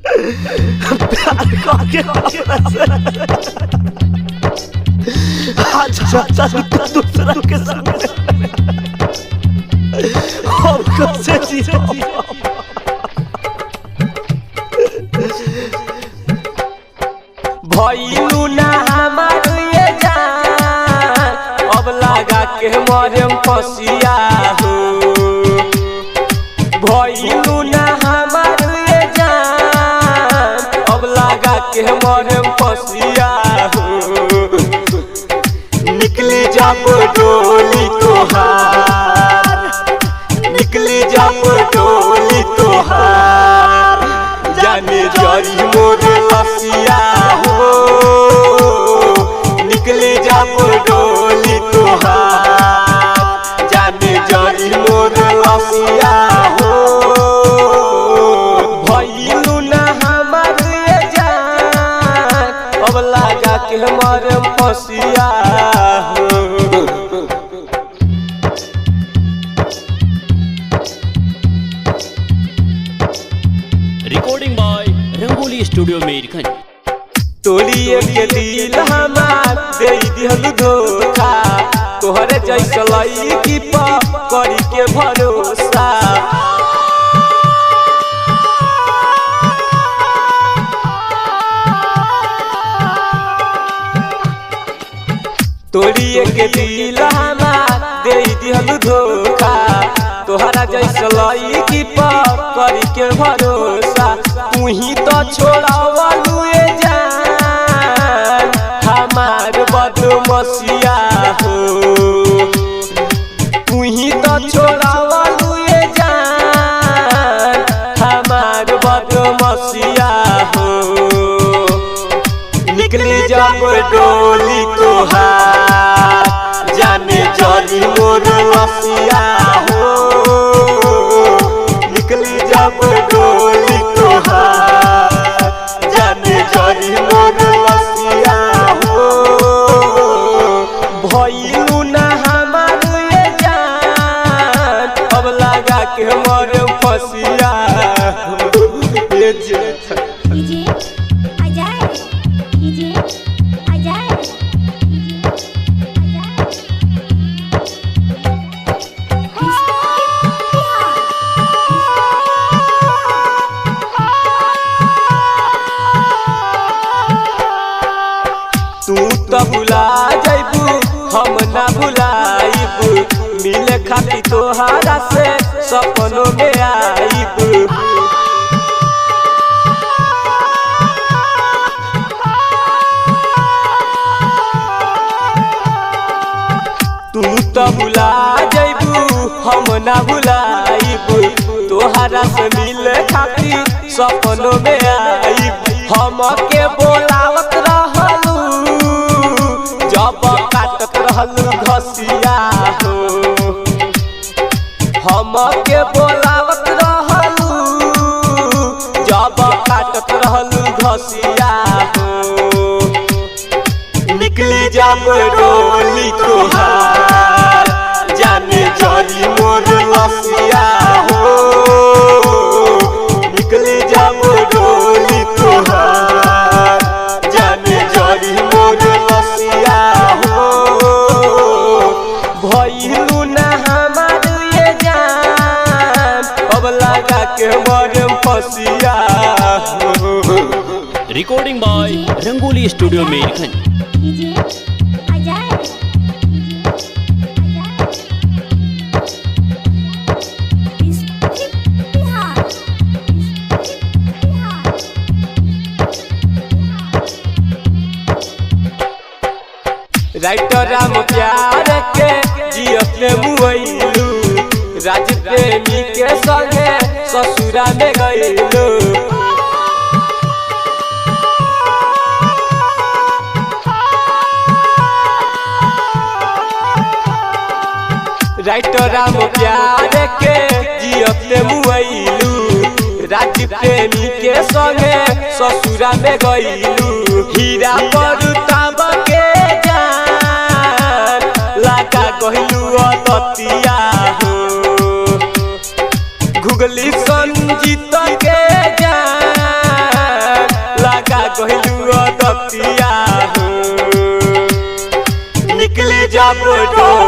प्यार करके आज चल दूसरा के संग हम कैसे जियो भइलू ना हमार ये जान अब लगा के मरम फसिया हो भइलू ना हमार ये जान अब लगा के मरम फसिया हो निकली जब डोली तोहार निकली जब डोली तोहार जाने जरी मोर लसिया हो निकली जब डोली तोहार जाने जरी मोर लसिया हो भइलू ना हमार ये जान अब लगा के हमार फसिया हो। Recording by Rangoli studio Mirganj. तोलिए के दिल हमार दे दिहलु धोखा तोहरे जैसा लईकी पर करी के भरोसा तोलिए के दिल हमार दे दिहलु धोखा तोहरा जैसा लईकी पर करी के भरोसा तू ही तो छोड़ावलू ये जान हमार बदमसिया हो तू ही तो छोड़ावलू ये जान हमार बदमसिया हो निकली जब डोली तोहार जाने जरी मोर लसिया हो निकली जब डोली तोहार जाने जरी मोर लसिया हो भइलू ना हमार ये जान अब लगा के मोर फसिया ये डीजे आजाद डीजे आजाद तू तो भुला जाइबू हम ना भुलाइबू मिले खाती तोहारा से सपनों में आइबू तू तो भुला जाइबू हम ना भुलाइबू तोहारा से मिले खाती सपनों में आइबू हम के बोलावत रहलू जब काटत रहलू घसिया हो हम के बोलावत रहलू जब काटत रहलू घसिया हो निकली जब डोली तोहार जाने जरी मोर लसिया हो निकली जब डोली तोहार जाने जरी मोर लसिया हो भइलू ना हमार ये जान अब लगा के मरम फसिया हो। Recording by Rangoli studio Mirganj. DJ Azad Bihar writer Ram Pyar के जियत ले मुइलू राज प्रेमी के संगे ससुरा में गइलू राइटर राम प्यार के जियत ले मुइलू राज प्रेमी के संगे ससुरा में गइलू हीरा पर ताब के जान लगा कहलू अदतिया हो गुगली संजीत के जान गहिलू दतिया हो निकले जब डोर